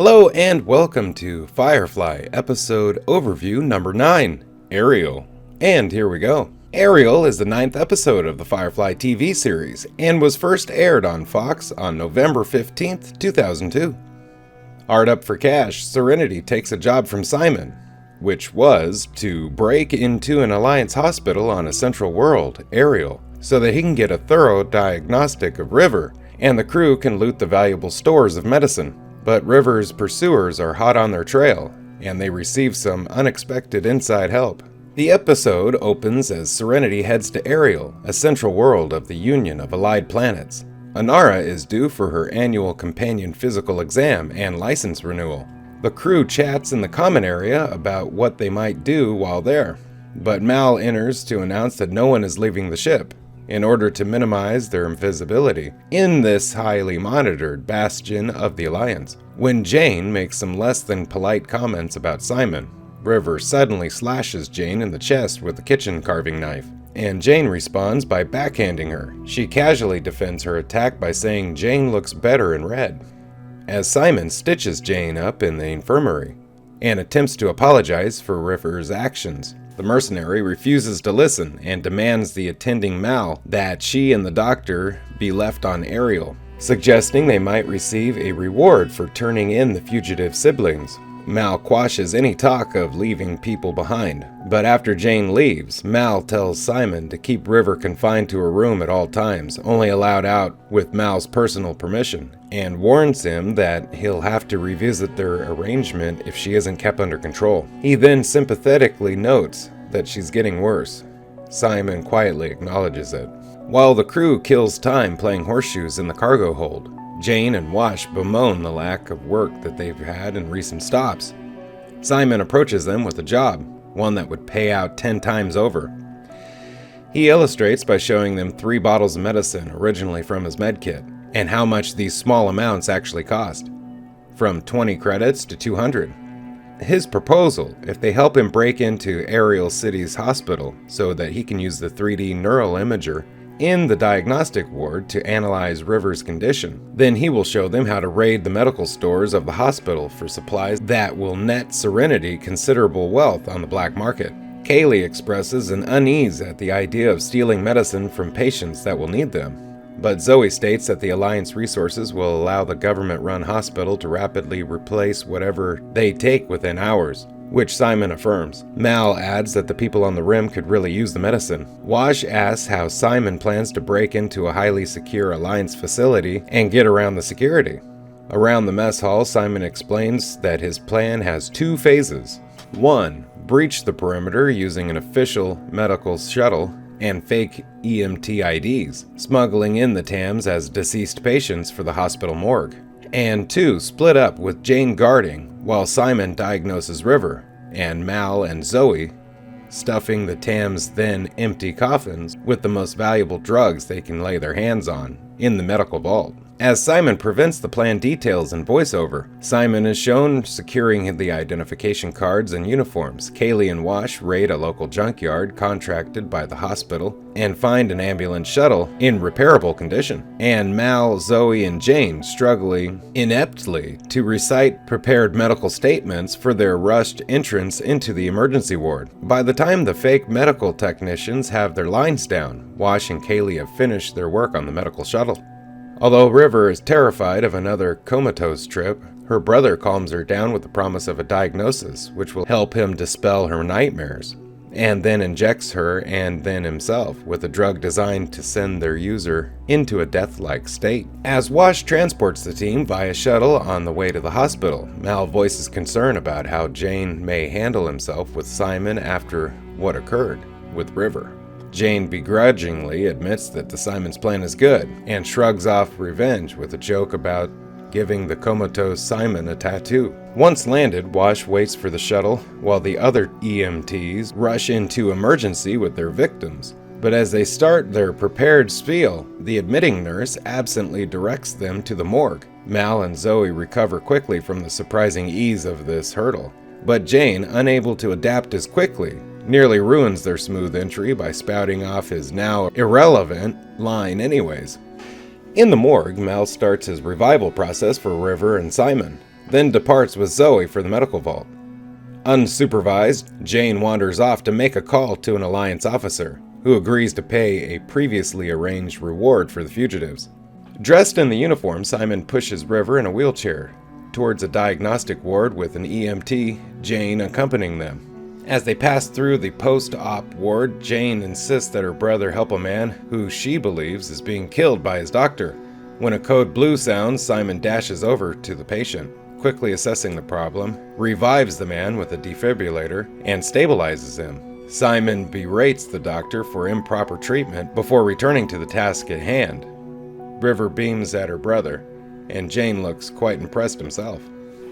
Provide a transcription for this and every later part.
Hello and welcome to Firefly episode overview number 9, Ariel. And here we go. Ariel is the 9th episode of the Firefly TV series and was first aired on Fox on November 15th, 2002. Hard up for cash, Serenity takes a job from Simon, which was to break into an Alliance hospital on a central world, Ariel, so that he can get a thorough diagnostic of River and the crew can loot the valuable stores of medicine. But River's pursuers are hot on their trail, and they receive some unexpected inside help. The episode opens as Serenity heads to Ariel, a central world of the Union of Allied Planets. Anara is due for her annual companion physical exam and license renewal. The crew chats in the common area about what they might do while there, but Mal enters to announce that no one is leaving the ship, in order to minimize their invisibility in this highly monitored bastion of the Alliance. When Jane makes some less than polite comments about Simon, River suddenly slashes Jane in the chest with a kitchen carving knife, and Jane responds by backhanding her. She casually defends her attack by saying Jane looks better in red, as Simon stitches Jane up in the infirmary and attempts to apologize for River's actions. The mercenary refuses to listen and demands the attending Mal that she and the doctor be left on Ariel, suggesting they might receive a reward for turning in the fugitive siblings. Mal quashes any talk of leaving people behind, but after Jane leaves, Mal tells Simon to keep River confined to her room at all times, only allowed out with Mal's personal permission, and warns him that he'll have to revisit their arrangement if she isn't kept under control. He then sympathetically notes that she's getting worse. Simon quietly acknowledges it. While the crew kills time playing horseshoes in the cargo hold, Jane and Wash bemoan the lack of work that they've had in recent stops. Simon approaches them with a job, one that would pay out 10 times over. He illustrates by showing them 3 bottles of medicine originally from his medkit, and how much these small amounts actually cost, from 20 credits to 200. His proposal, if they help him break into Ariel City's hospital so that he can use the 3D neural imager in the diagnostic ward to analyze River's condition, then he will show them how to raid the medical stores of the hospital for supplies that will net Serenity considerable wealth on the black market. Kaylee expresses an unease at the idea of stealing medicine from patients that will need them, but Zoe states that the Alliance resources will allow the government-run hospital to rapidly replace whatever they take within hours, which Simon affirms. Mal adds that the people on the rim could really use the medicine. Wash asks how Simon plans to break into a highly secure Alliance facility and get around the security. Around the mess hall, Simon explains that his plan has 2 phases. 1. Breach the perimeter using an official medical shuttle and fake EMT IDs, smuggling in the TAMs as deceased patients for the hospital morgue. And 2. Split up with Jane guarding while Simon diagnoses River, and Mal and Zoe stuffing the TAM's then empty coffins with the most valuable drugs they can lay their hands on in the medical vault. As Simon prevents the plan details in voiceover, Simon is shown securing the identification cards and uniforms. Kaylee and Wash raid a local junkyard contracted by the hospital and find an ambulance shuttle in repairable condition. And Mal, Zoe, and Jane struggling ineptly to recite prepared medical statements for their rushed entrance into the emergency ward. By the time the fake medical technicians have their lines down, Wash and Kaylee have finished their work on the medical shuttle. Although River is terrified of another comatose trip, her brother calms her down with the promise of a diagnosis, which will help him dispel her nightmares, and then injects her and then himself with a drug designed to send their user into a death-like state. As Wash transports the team via shuttle on the way to the hospital, Mal voices concern about how Jane may handle himself with Simon after what occurred with River. Jane begrudgingly admits that the Simon's plan is good, and shrugs off revenge with a joke about giving the comatose Simon a tattoo. Once landed, Wash waits for the shuttle, while the other EMTs rush into emergency with their victims. But as they start their prepared spiel, the admitting nurse absently directs them to the morgue. Mal and Zoe recover quickly from the surprising ease of this hurdle, but Jane, unable to adapt as quickly, nearly ruins their smooth entry by spouting off his now irrelevant line anyways. In the morgue, Mal starts his revival process for River and Simon. then departs with Zoe for the medical vault. Unsupervised, Jane wanders off to make a call to an Alliance officer, who agrees to pay a previously arranged reward for the fugitives. Dressed in the uniform, Simon pushes River in a wheelchair towards a diagnostic ward with an EMT, Jane accompanying them. As they pass through the post-op ward, Jane insists that her brother help a man who she believes is being killed by his doctor. When a code blue sounds, Simon dashes over to the patient, quickly assessing the problem, revives the man with a defibrillator, and stabilizes him. Simon berates the doctor for improper treatment before returning to the task at hand. River beams at her brother, and Jane looks quite impressed himself.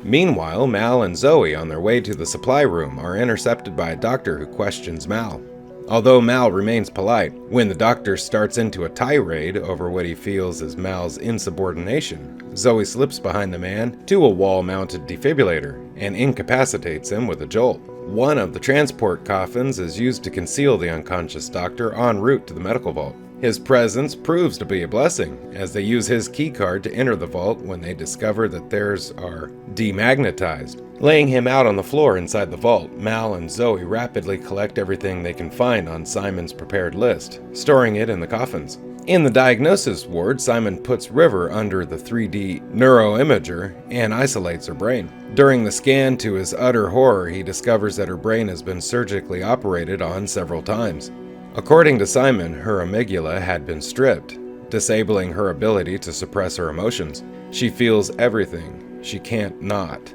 Meanwhile, Mal and Zoe, on their way to the supply room, are intercepted by a doctor who questions Mal. Although Mal remains polite, when the doctor starts into a tirade over what he feels is Mal's insubordination, Zoe slips behind the man to a wall-mounted defibrillator and incapacitates him with a jolt. One of the transport coffins is used to conceal the unconscious doctor en route to the medical vault. His presence proves to be a blessing, as they use his keycard to enter the vault when they discover that theirs are demagnetized. Laying him out on the floor inside the vault, Mal and Zoe rapidly collect everything they can find on Simon's prepared list, storing it in the coffins. In the diagnosis ward, Simon puts River under the 3D neuroimager and isolates her brain. During the scan, to his utter horror, he discovers that her brain has been surgically operated on several times. According to Simon, her amygdala had been stripped, disabling her ability to suppress her emotions. She feels everything. She can't not.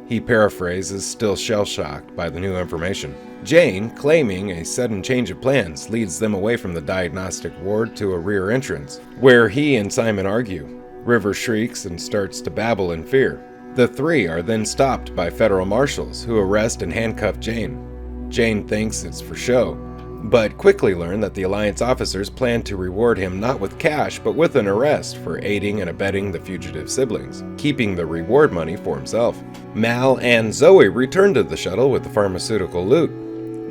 He paraphrases, still shell-shocked by the new information. Jane, claiming a sudden change of plans, leads them away from the diagnostic ward to a rear entrance, where he and Simon argue. River shrieks and starts to babble in fear. The three are then stopped by federal marshals, who arrest and handcuff Jane. Jane thinks it's for show, but quickly learn that the Alliance officers plan to reward him not with cash, but with an arrest for aiding and abetting the fugitive siblings, keeping the reward money for himself. Mal and Zoe return to the shuttle with the pharmaceutical loot,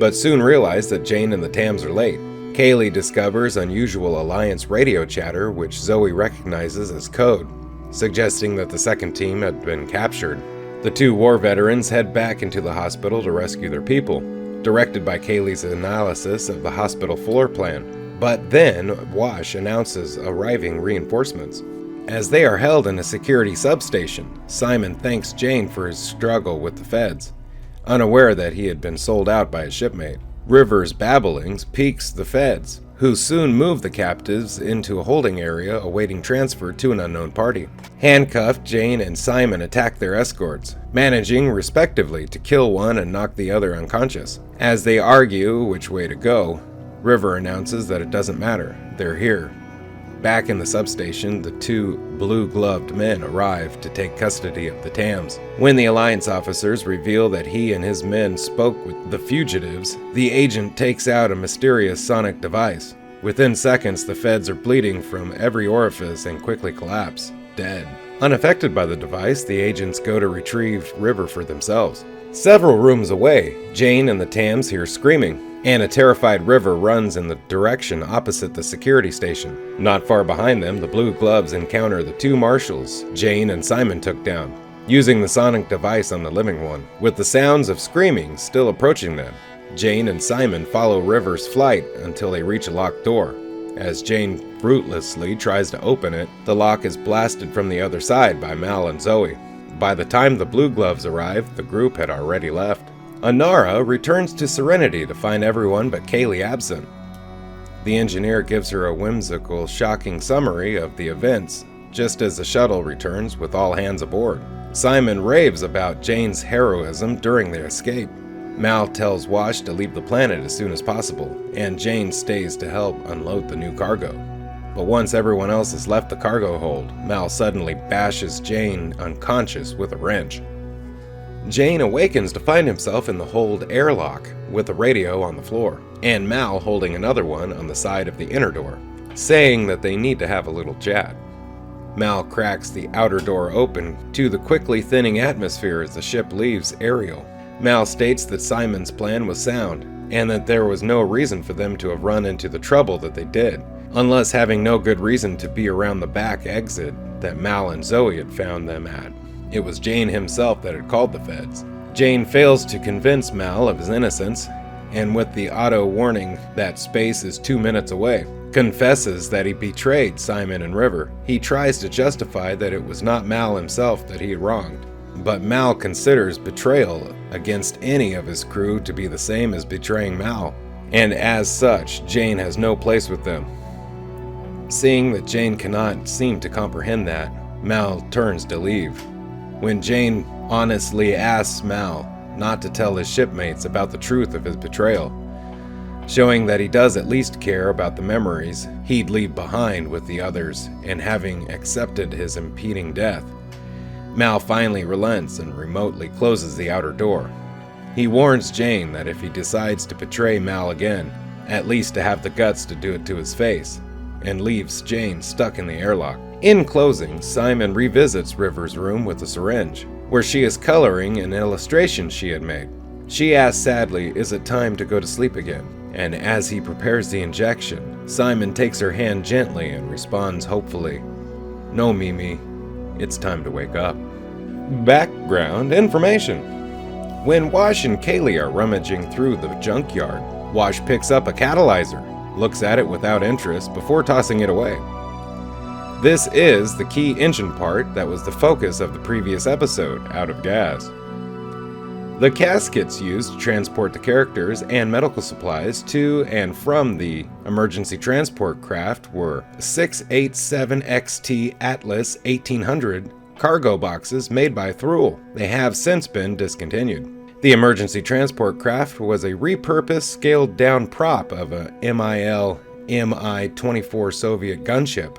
but soon realize that Jane and the Tams are late. Kaylee discovers unusual Alliance radio chatter, which Zoe recognizes as code, suggesting that the second team had been captured. The two war veterans head back into the hospital to rescue their people, directed by Kaylee's analysis of the hospital floor plan. But then, Wash announces arriving reinforcements. As they are held in a security substation, Simon thanks Jane for his struggle with the feds, unaware that he had been sold out by his shipmate. River's babblings piques the feds, who soon move the captives into a holding area awaiting transfer to an unknown party. Handcuffed, Jane and Simon attack their escorts, managing respectively to kill one and knock the other unconscious. As they argue which way to go, River announces that it doesn't matter, they're here. Back in the substation, the two blue-gloved men arrive to take custody of the Tams. When the Alliance officers reveal that he and his men spoke with the fugitives, the agent takes out a mysterious sonic device. Within seconds, the feds are bleeding from every orifice and quickly collapse, dead. Unaffected by the device, the agents go to retrieve River for themselves. Several rooms away, Jane and the Tams hear screaming, and a terrified River runs in the direction opposite the security station. Not far behind them, the Blue Gloves encounter the two marshals Jane and Simon took down, using the sonic device on the living one. With the sounds of screaming still approaching them, Jane and Simon follow River's flight until they reach a locked door. As Jane fruitlessly tries to open it, the lock is blasted from the other side by Mal and Zoe. By the time the Blue Gloves arrive, the group had already left. Anara returns to Serenity to find everyone but Kaylee absent. The engineer gives her a whimsical, shocking summary of the events, just as the shuttle returns with all hands aboard. Simon raves about Jane's heroism during their escape. Mal tells Wash to leave the planet as soon as possible, and Jane stays to help unload the new cargo. But once everyone else has left the cargo hold, Mal suddenly bashes Jane unconscious with a wrench. Jane awakens to find himself in the hold airlock with a radio on the floor, and Mal holding another one on the side of the inner door, saying that they need to have a little chat. Mal cracks the outer door open to the quickly thinning atmosphere as the ship leaves Ariel. Mal states that Simon's plan was sound, and that there was no reason for them to have run into the trouble that they did, unless having no good reason to be around the back exit that Mal and Zoe had found them at. It was Jane himself that had called the feds. Jane fails to convince Mal of his innocence, and with the auto warning that space is 2 minutes away, confesses that he betrayed Simon and River. He tries to justify that it was not Mal himself that he had wronged, but Mal considers betrayal against any of his crew to be the same as betraying Mal, and as such, Jane has no place with them. Seeing that Jane cannot seem to comprehend that, Mal turns to leave. When Jane honestly asks Mal not to tell his shipmates about the truth of his betrayal, showing that he does at least care about the memories he'd leave behind with the others and having accepted his impending death, Mal finally relents and remotely closes the outer door. He warns Jane that if he decides to betray Mal again, at least to have the guts to do it to his face, and leaves Jane stuck in the airlock. In closing, Simon revisits River's room with a syringe, where she is coloring an illustration she had made. She asks sadly, is it time to go to sleep again? And as he prepares the injection, Simon takes her hand gently and responds hopefully, no, Mimi, it's time to wake up. Background information. When Wash and Kaylee are rummaging through the junkyard, Wash picks up a catalyzer, looks at it without interest before tossing it away. This is the key engine part that was the focus of the previous episode, Out of Gas. The caskets used to transport the characters and medical supplies to and from the emergency transport craft were 687XT Atlas 1800 cargo boxes made by Thruel. They have since been discontinued. The emergency transport craft was a repurposed, scaled-down prop of a MIL Mi-24 Soviet gunship.